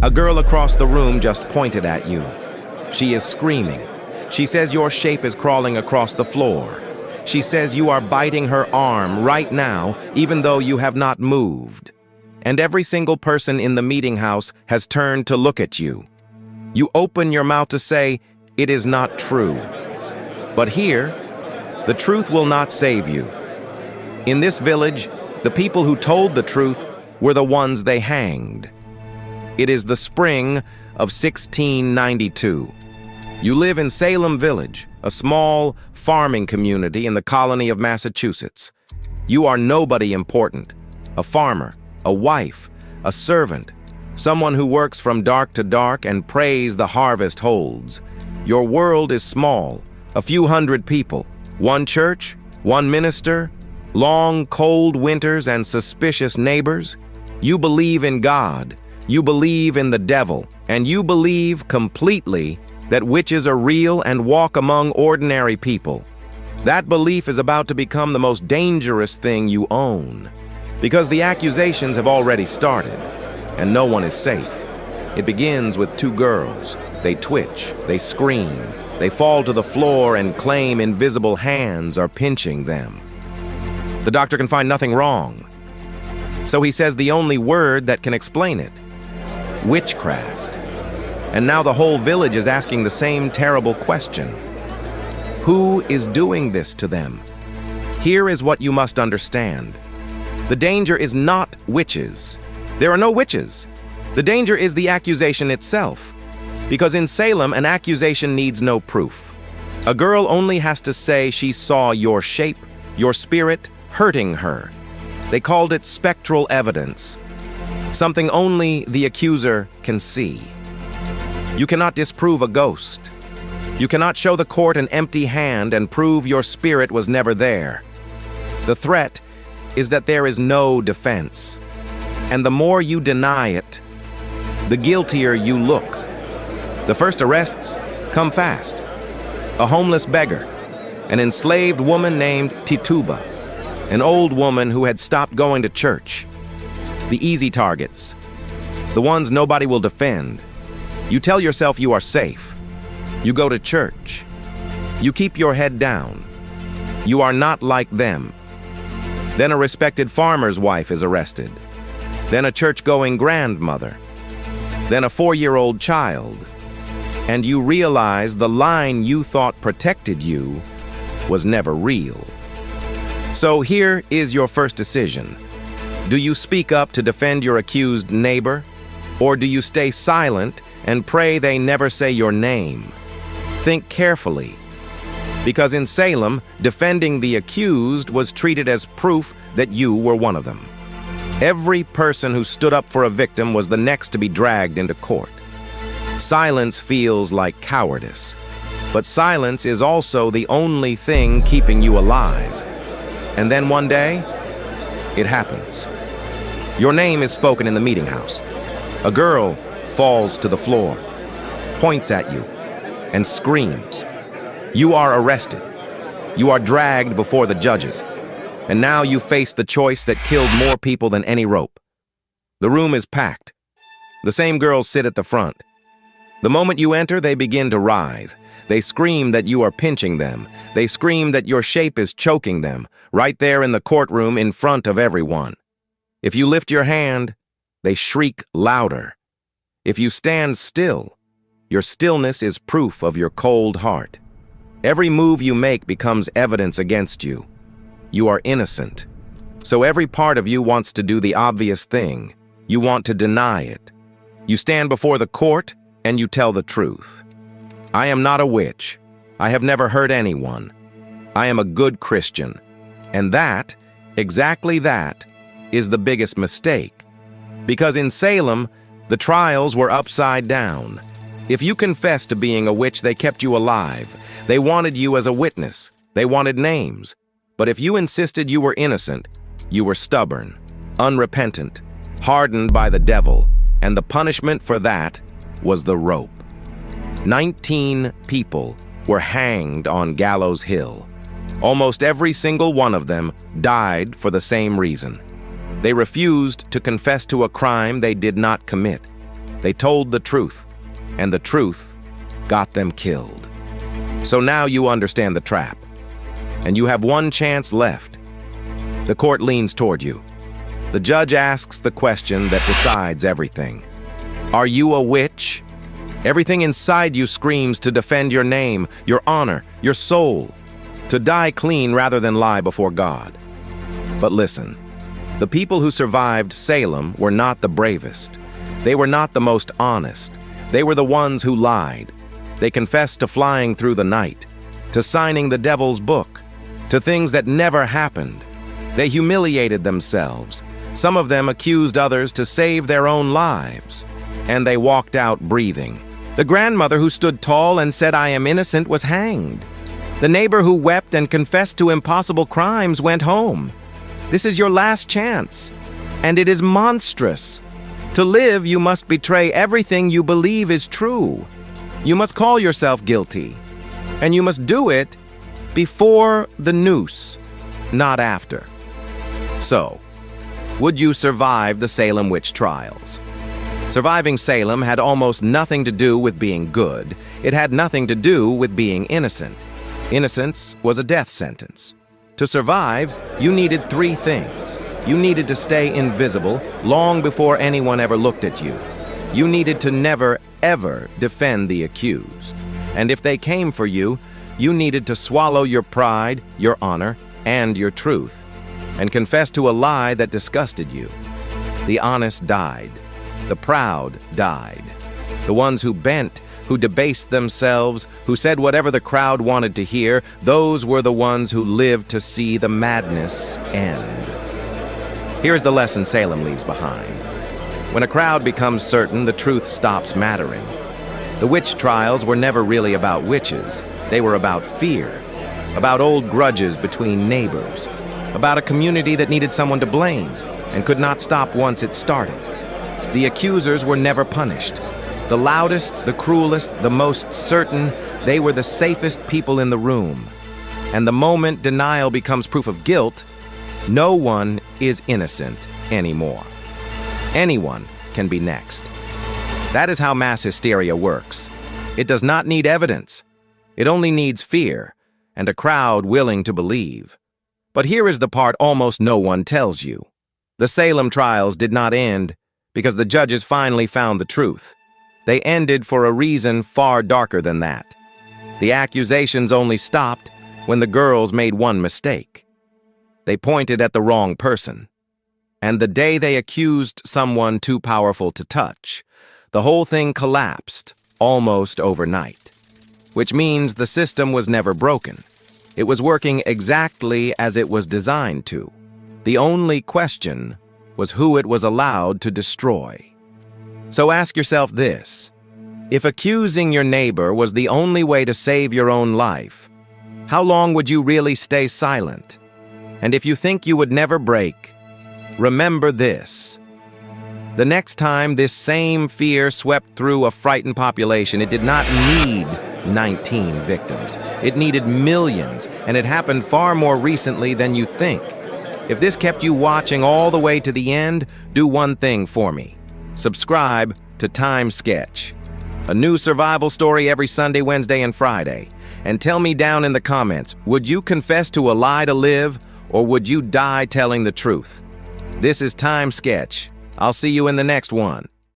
A girl across the room just pointed at you. She is screaming. She says your shape is crawling across the floor. She says you are biting her arm right now, even though you have not moved. And every single person in the meeting house has turned to look at you. You open your mouth to say, "It is not true." But here, the truth will not save you. In this village, the people who told the truth were the ones they hanged. It is the spring of 1692. You live in Salem Village, a small farming community in the colony of Massachusetts. You are nobody important, a farmer, a wife, a servant, someone who works from dark to dark and prays the harvest holds. Your world is small, a few hundred people, one church, one minister, long cold winters and suspicious neighbors. You believe in God, you believe in the devil, and you believe completely that witches are real and walk among ordinary people. That belief is about to become the most dangerous thing you own, because the accusations have already started, and no one is safe. It begins with two girls. They twitch, they scream, they fall to the floor and claim invisible hands are pinching them. The doctor can find nothing wrong, so he says the only word that can explain it: witchcraft. And now the whole village is asking the same terrible question. Who is doing this to them? Here is what you must understand. The danger is not witches. There are no witches. The danger is the accusation itself. Because in Salem, an accusation needs no proof. A girl only has to say she saw your shape, your spirit, hurting her. They called it spectral evidence, something only the accuser can see. You cannot disprove a ghost. You cannot show the court an empty hand and prove your spirit was never there. The threat is that there is no defense. And the more you deny it, the guiltier you look. The first arrests come fast. A homeless beggar, an enslaved woman named Tituba, an old woman who had stopped going to church. The easy targets, the ones nobody will defend. You tell yourself you are safe. You go to church. You keep your head down. You are not like them. Then a respected farmer's wife is arrested. Then a church-going grandmother. Then a 4-year-old child. And you realize the line you thought protected you was never real. So here is your first decision. Do you speak up to defend your accused neighbor? Or do you stay silent and pray they never say your name? Think carefully. Because in Salem, defending the accused was treated as proof that you were one of them. Every person who stood up for a victim was the next to be dragged into court. Silence feels like cowardice, but silence is also the only thing keeping you alive. And then one day, it happens. Your name is spoken in the meeting house. A girl falls to the floor, points at you, and screams. You are arrested. You are dragged before the judges. And now you face the choice that killed more people than any rope. The room is packed. The same girls sit at the front. The moment you enter, they begin to writhe. They scream that you are pinching them. They scream that your shape is choking them, right there in the courtroom in front of everyone. If you lift your hand, they shriek louder. If you stand still, your stillness is proof of your cold heart. Every move you make becomes evidence against you. You are innocent. So every part of you wants to do the obvious thing. You want to deny it. You stand before the court and you tell the truth. I am not a witch. I have never hurt anyone. I am a good Christian. And that, exactly that, is the biggest mistake. Because in Salem, the trials were upside down. If you confessed to being a witch, they kept you alive. They wanted you as a witness. They wanted names. But if you insisted you were innocent, you were stubborn, unrepentant, hardened by the devil, and the punishment for that was the rope. 19 people were hanged on Gallows Hill. Almost every single one of them died for the same reason. They refused to confess to a crime they did not commit. They told the truth, and the truth got them killed. So now you understand the trap, and you have one chance left. The court leans toward you. The judge asks the question that decides everything. Are you a witch? Everything inside you screams to defend your name, your honor, your soul, to die clean rather than lie before God. But listen, the people who survived Salem were not the bravest. They were not the most honest. They were the ones who lied. They confessed to flying through the night, to signing the devil's book, to things that never happened. They humiliated themselves. Some of them accused others to save their own lives. And they walked out breathing. The grandmother who stood tall and said, "I am innocent," was hanged. The neighbor who wept and confessed to impossible crimes went home. This is your last chance, and it is monstrous. To live, you must betray everything you believe is true. You must call yourself guilty, and you must do it before the noose, not after. So, would you survive the Salem witch trials? Surviving Salem had almost nothing to do with being good. It had nothing to do with being innocent. Innocence was a death sentence. To survive, you needed 3 things. You needed to stay invisible long before anyone ever looked at you. You needed to never, ever defend the accused. And if they came for you, you needed to swallow your pride, your honor, and your truth, and confess to a lie that disgusted you. The honest died. The proud died. The ones who bent, who debased themselves, who said whatever the crowd wanted to hear, those were the ones who lived to see the madness end. Here's the lesson Salem leaves behind. When a crowd becomes certain, the truth stops mattering. The witch trials were never really about witches. They were about fear, about old grudges between neighbors, about a community that needed someone to blame and could not stop once it started. The accusers were never punished. The loudest, the cruelest, the most certain, they were the safest people in the room. And the moment denial becomes proof of guilt, no one is innocent anymore. Anyone can be next. That is how mass hysteria works. It does not need evidence. It only needs fear and a crowd willing to believe. But here is the part almost no one tells you. The Salem trials did not end because the judges finally found the truth. They ended for a reason far darker than that. The accusations only stopped when the girls made one mistake. They pointed at the wrong person. And the day they accused someone too powerful to touch, the whole thing collapsed almost overnight. Which means the system was never broken. It was working exactly as it was designed to. The only question was who it was allowed to destroy. So ask yourself this: if accusing your neighbor was the only way to save your own life, how long would you really stay silent? And if you think you would never break, remember this. The next time this same fear swept through a frightened population, it did not need 19 victims. It needed millions, and it happened far more recently than you think. If this kept you watching all the way to the end, do one thing for me. Subscribe to TimeSketch. A new survival story every Sunday, Wednesday, and Friday. And tell me down in the comments, would you confess to a lie to live, or would you die telling the truth? This is TimeSketch. I'll see you in the next one.